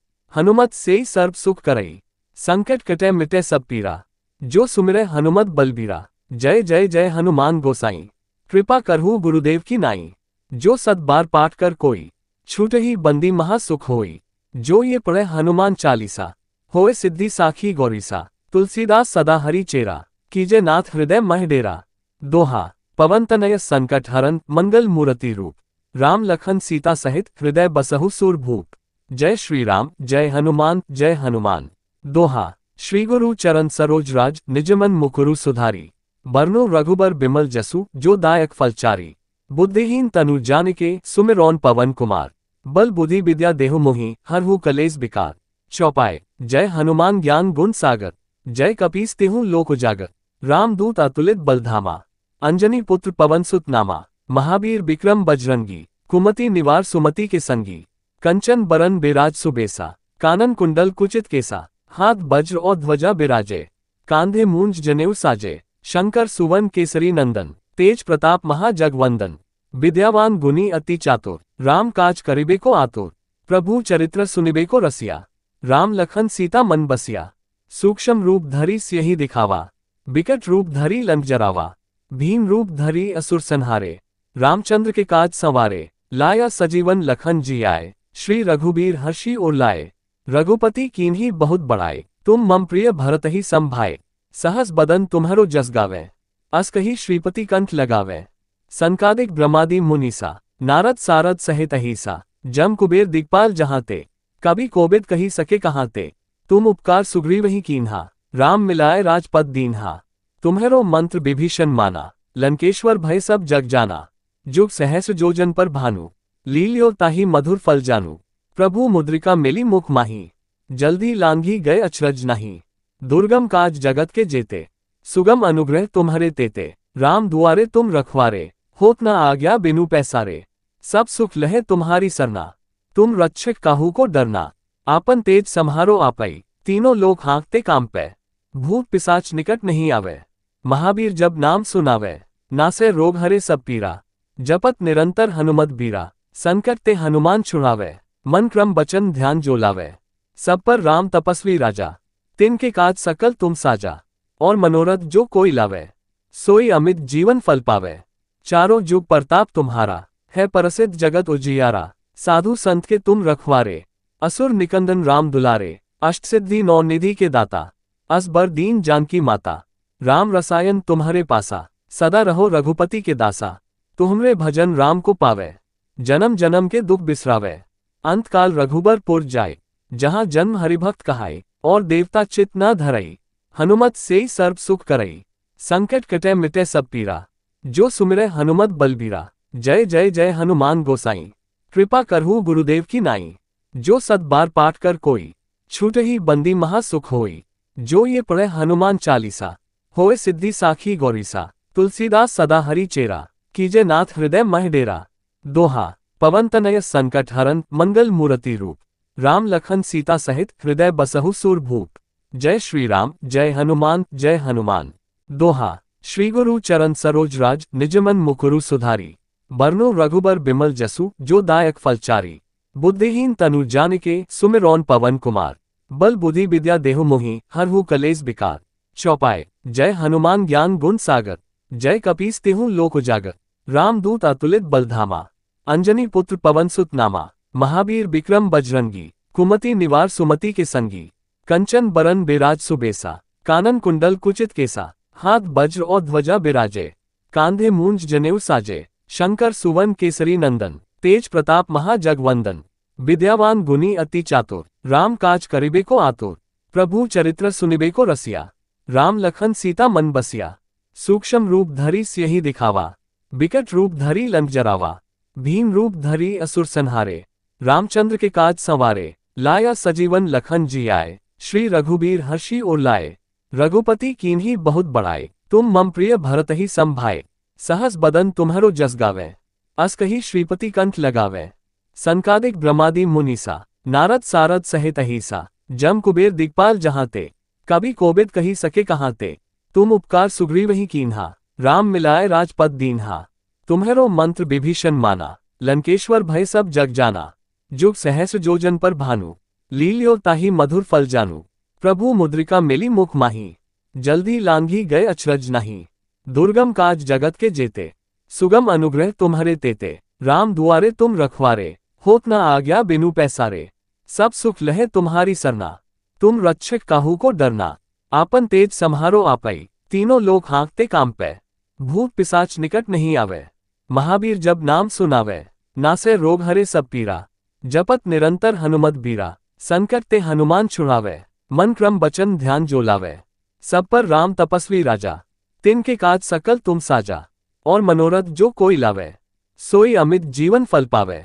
हनुमत सेई सर्व सुख करई, संकट कटे मिटे सब पीरा। जो सुमिरै हनुमत बलबीरा, जय जय जय हनुमान गोसाई। कृपा करहु गुरुदेव की नाई, जो सत बार पाठ कर कोई। छूटहि बंदी महा सुख होई, जो ये पढ़े हनुमान चालीसा। होए सिद्धि साखी गौरीसा, तुलसीदास सदा हरि चेरा। कीजे नाथ हृदय मह डेरा। दोहा। पवन तनय संकट हरन मंगल मूर्ति रूप। राम लखन सीता सहित हृदय बसहु सूरभूप। जय श्री राम जय हनुमान जय हनुमान। दोहा। श्री गुरु चरण सरोज राज निजमन मुकुरु सुधारी। बरनो रघुबर बिमल जसु जो दायक फलचारी। बुद्धिहीन तनु जानिके सुमिरौन पवन कुमार। बल बुद्धि विद्या देहु मोहि हरहु कलेस बिकार। चौपाई। जय हनुमान ज्ञान गुण सागर, जय कपीस तिहु लोक उजागर। रामदूत अतुलित बलधामा, अंजनी पुत्र पवन सुत नामा। महावीर विक्रम बजरंगी, कुमति निवार सुमति के संगी। कंचन बरन बिराज सुबेसा, कानन कुंडल कुचित केसा। हाथ वज्र और ध्वजा बिराजे, कांधे मूंज जनेऊ साजे। शंकर सुवन केसरी नंदन, तेज प्रताप महाजगवंदन। विद्यावान गुनी अति चातुर, राम काज करिबे को आतुर। प्रभु चरित्र सुनिबे को रसिया, राम लखन सीता मन बसिया। सूक्ष्म रूप धरि सियहि दिखावा, विकट रूप धरि लंक जरावा। भीम रूप धरि असुर संहारे, रामचंद्र के काज संवारे। लाया सजीवन लखन जी आए, श्री रघुबीर हर्षि उर लाए। रघुपति कीन्ही बहुत बड़ाए, तुम मम प्रिय भरत ही संभाए। सहस बदन तुम्हरो जस गावे, अस कही श्रीपति कंठ लगावे। संकादिक ब्रह्मादि मुनीसा, नारद सारद सहित अहिसा। जम कुबेर दिक्पाल जहाँ ते, कभी कोबिद कही सके कहाँ ते। तुम उपकार सुग्रीव ही कीन्हा, राम मिलाए राजपद दीन्हा। तुम्हेरो मंत्र विभीषण माना, लंकेश्वर भय सब जग जाना। जुग सहस्र जोजन पर भानु, लील्यो ताहि मधुर फल जानू। प्रभु मुद्रिका मिली मुख माही, जल्दी लांघी गए अचरज नहीं। दुर्गम काज जगत के जेते, सुगम अनुग्रह तुम्हारे तेते। राम दुआरे तुम रखवारे, होत न आज्ञा बिनु पैसारे। सब सुख लहे तुम्हारी सरना, तुम रक्षक काहू को डरना। आपन तेज सम्हारो आपई, तीनों लोग हाँकते कांपे। भूत पिशाच निकट नहीं आवे, महावीर जब नाम सुनावे। नासे रोग हरे सब पीरा, जपत निरंतर हनुमत बीरा। संकट ते हनुमान छुड़ावे, मन क्रम बचन ध्यान जो लावे। सब पर राम तपस्वी राजा, तिनके काज सकल तुम साजा। और मनोरथ जो कोई लावे, सोई अमित जीवन फल पावे। चारों जुग प्रताप तुम्हारा, है प्रसिद्ध जगत उजियारा। साधु संत के तुम रखवारे, असुर निकंदन राम दुलारे। अष्टसिद्धि नौ निधि के दाता, असबर दीन जानकी माता। राम रसायन तुम्हारे पासा, सदा रहो रघुपति के दासा। तुम्हरे भजन राम को पावे, जन्म जन्म के दुख बिसरावे। अंतकाल रघुबरपुर जाए, जहाँ जन्म हरिभक्त कहाए, और देवता चित न धरई। हनुमत सेई सर्व सुख करई, संकट कटे मिटे सब पीरा। जो सुमिरै हनुमत बलबीरा, जय जय जय हनुमान गोसाई। कृपा करहु गुरुदेव की नाई, जो सत बार पाठ कर कोई। छूटहि बंदी महा सुख होई, जो ये पढ़े हनुमान चालीसा। होए सिद्धि साखी गौरीसा, तुलसीदास सदा हरि चेरा। कीजे नाथ हृदय मह डेरा। दोहा। पवन तनय संकट हरन मंगल मूर्ति रूप। राम लखन सीता सहित हृदय बसहु सूरभूप। जय श्री राम जय हनुमान जय हनुमान। दोहा। श्री गुरु चरण सरोज राज निजमन मुकुरु सुधारी। बरनो रघुबर बिमल जसु जो दायक फलचारी। बुद्धिहीन तनु जानिके सुमिरौन पवन कुमार। बल बुद्धि विद्या देहु मोहि हरहु कलेस बिकार। चौपाई। जय हनुमान ज्ञान गुण सागर, जय कपीस तिहु लोक उजागर। रामदूत अतुलित बलधामा, अंजनी पुत्र पवन सुत नामा। महावीर विक्रम बजरंगी, कुमति निवार सुमति के संगी। कंचन बरन बिराज सुबेसा, कानन कुंडल कुचित केसा। हाथ वज्र और ध्वजा बिराजे, कांधे मूंज जनेऊ साजे। शंकर सुवन केसरी नंदन, तेज प्रताप महाजगवंदन। विद्यावान गुनी अति चातुर, राम काज करिबे को आतुर। प्रभु चरित्र सुनिबे को रसिया, राम लखन सीता मन बसिया। सूक्ष्म रूप धरि सियहि दिखावा, विकट रूप धरि लंक जरावा। भीम रूप धरि असुर संहारे, रामचंद्र के काज संवारे। लाया सजीवन लखन जी आए, श्री रघुबीर हर्षि उर लाए। रघुपति कीन्ही बहुत बड़ाए, तुम मम प्रिय भरत ही संभाए। सहस बदन तुम्हरो जस गावे, अस कही श्रीपति कंठ लगावे। संकादिक ब्रह्मादि मुनीसा, नारद सारद सहित अहिसा। जम कुबेर दिक्पाल जहाँ ते, कभी कोबिद कही सके कहाँ ते। तुम उपकार सुग्रीव ही कीन्हा, राम मिलाए राजपद दीन्हा। तुम्हेरो मंत्र विभीषण माना, लंकेश्वर भय सब जग जाना। जुग सहस्र जोजन पर भानु, लील्यो ताहि मधुर फल जानू। प्रभु मुद्रिका मिली मुख माही, जल्दी लांघी गए अचरज नहीं। दुर्गम काज जगत के जेते, सुगम अनुग्रह तुम्हारे तेते। राम दुआरे तुम रखवारे, होत न आज्ञा बिनु पैसारे। सब सुख लहे तुम्हारी सरना, तुम रक्षक काहू को डरना। आपन तेज सम्हारो आपई, तीनों लोग हाँकते काम पे। भूत पिशाच निकट नहीं आवे, महावीर जब नाम सुनावे। नासे रोग हरे सब पीरा, जपत निरंतर हनुमत बीरा। संकट ते हनुमान छुड़ावे, मन क्रम बचन ध्यान जो लावे। सब पर राम तपस्वी राजा, तिनके काज सकल तुम साजा। और मनोरथ जो कोई लावे, सोई अमित जीवन फल पावे।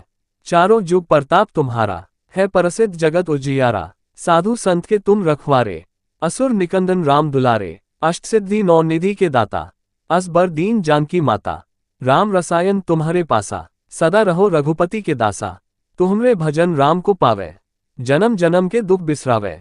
चारों जुग प्रताप तुम्हारा, है प्रसिद्ध जगत उजियारा। साधु संत के तुम रखवारे, असुर निकंदन राम दुलारे। अष्टसिद्धि नौ निधि के दाता, असबर दीन जानकी माता। राम रसायन तुम्हारे पासा, सदा रहो रघुपति के दासा। तुम्हरे भजन राम को पावे, जन्म जन्म के दुख बिसरावे।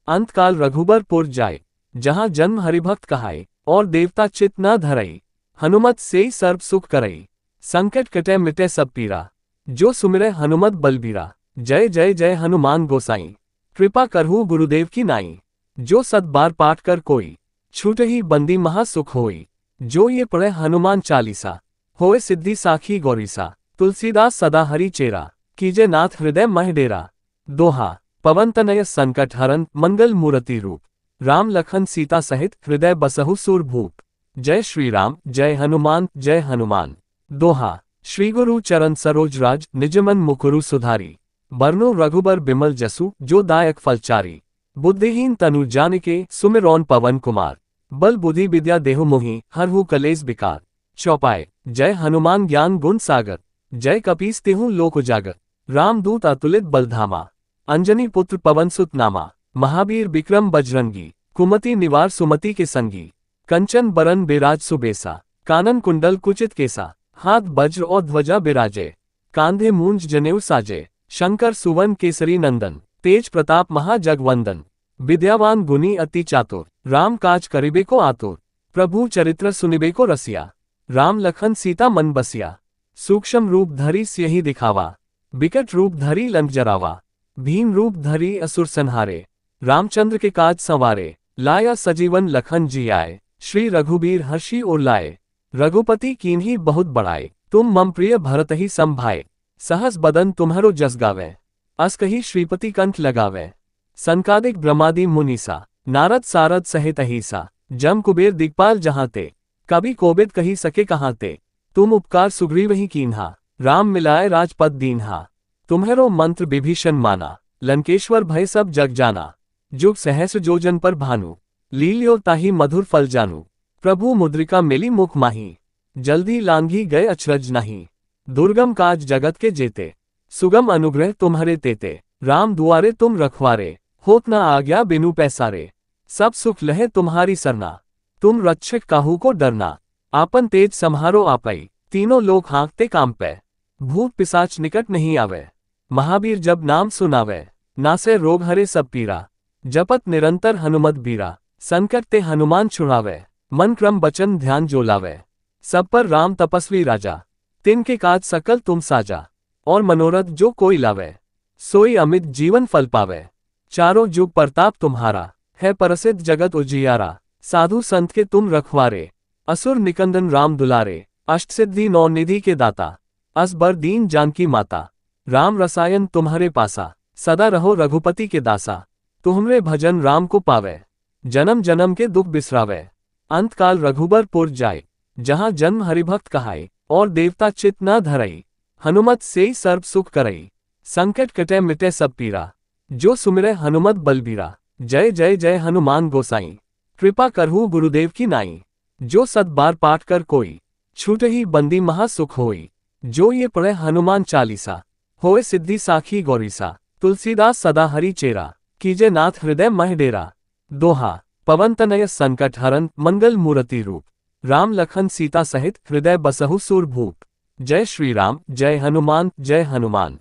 अंत काल रघुबर पुर जाय, जहाँ जन्म हरिभक्त कहाय। और देवता चित न धरई, हनुमत से सर्व सुख करई। संकट कटे मिटे सब पीरा, जो सुमिरै हनुमत बलबीरा। जय जय जय हनुमान गोसाई, कृपा करहु गुरुदेव की नाई। जो सत बार पाठ कर कोई, छूटहि बंदी महा सुख होई। जो ये पढ़े हनुमान चालीसा, होए सिद्धि साखी गौरीसा। तुलसीदास सदा हरि चेरा, कीजे नाथ हृदय मह डेरा। दोहा, पवन तनय संकट हरन मंगल मूर्ति रूप। राम लखन सीता सहित हृदय बसहु सूर भूप। जय श्री राम जय हनुमान जय हनुमान। दोहा, श्री गुरु चरण सरोज राज निजमन मुकुरु सुधारी। बरनो रघुबर बिमल जसु जो दायक फलचारी। बुद्धिहीन तनु जानिके सुमिरौन पवन कुमार। बल बुद्धि विद्या देहु मोहि हरहु कलेस बिकार। चौपाई, जय हनुमान ज्ञान गुण सागर, जय कपीस तिहु लोक उजागर। रामदूत अतुलित बलधामा, अंजनी पुत्र पवन सुत नामा। महावीर विक्रम बजरंगी, कुमति निवार सुमति के संगी। कंचन बरन बिराज सुबेसा, कानन कुंडल कुचित केसा। हाथ वज्र और ध्वजा बिराजे, कांधे मूंज जनेऊ साजे। शंकर सुवन केसरी नंदन, तेज प्रताप महाजगवंदन। विद्यावान गुनी अति चातुर, राम काज करिबे को आतुर। प्रभु चरित्र सुनिबे को रसिया, राम लखन सीता मन बसिया। सूक्ष्म रूप धरि सियहि दिखावा, विकट रूप धरि लंक जरावा। भीम रूप धरि असुर संहारे, रामचंद्र के काज संवारे। लाया सजीवन लखन जी आए, श्री रघुबीर हर्षि उर लाए। रघुपति कीन्ही बहुत बड़ाए, तुम मम प्रिय भरत ही संभाए। सहस बदन तुम्हरो जस गावे, अस कही श्रीपति कंठ लगावे। संकादिक ब्रह्मादि मुनीसा, नारद सारद सहित अहिसा। जम कुबेर दिक्पाल जहाँ ते, कभी कोबिद कही सके कहाँ ते। तुम उपकार सुग्रीव ही कीन्हा, राम मिलाए राजपद दीन्हा। तुम्हेरो मंत्र विभीषण माना, लंकेश्वर भय सब जग जाना। जुग सहस्र जोजन पर भानु, लील्यो ताहि मधुर फल जानू। प्रभु मुद्रिका मिली मुख माही, जल्दी लांघी गए अचरज नहीं। दुर्गम काज जगत के जेते, सुगम अनुग्रह तुम्हारे तेते। राम दुआरे तुम रखवारे, होत न आज्ञा बिनु पैसारे। सब सुख लहे तुम्हारी सरना, तुम रक्षक काहू को डरना। आपन तेज सम्हारो आपई, तीनों लोग हाँकते काम पे। भूत पिशाच निकट नहीं आवे, महावीर जब नाम सुनावे। नासे रोग हरे सब पीरा, जपत निरंतर हनुमत बीरा। संकट ते हनुमान छुड़ावे, मन क्रम बचन ध्यान जो लावे। सब पर राम तपस्वी राजा, तिनके काज सकल तुम साजा। और मनोरथ जो कोई लावे, सोई अमित जीवन फल पावे। चारों जुग प्रताप तुम्हारा, है प्रसिद्ध जगत उजियारा। साधु संत के तुम रखवारे, असुर निकंदन राम दुलारे। अष्टसिद्धि नौ निधि के दाता, असबर दीन जानकी माता। राम रसायन तुम्हारे पासा, सदा रहो रघुपति के दासा। तुम्हरे भजन राम को पावे, जन्म जन्म के दुख बिसरावे। अंत काल रघुबर पुर जाय, जहाँ जन्म हरिभक्त कहाय। और देवता चित न धरई, हनुमत से सर्व सुख करई। संकट कटे मिटे सब पीरा, जो सुमिरै हनुमत बलबीरा। जय जय जय हनुमान गोसाई, कृपा करहु गुरुदेव की नाई। जो सत बार पाठ कर कोई, छूटहि बंदी महा सुख होई। जो ये पढ़े हनुमान चालीसा, होए सिद्धि साखी गौरीसा। तुलसीदास सदा हरि चेरा, कीजे नाथ हृदय मह डेरा। दोहा, पवन तनय संकट हरन मंगल मूर्ति रूप। राम लखन सीता सहित हृदय बसहु सूर भूप। जय श्री राम जय हनुमान जय हनुमान।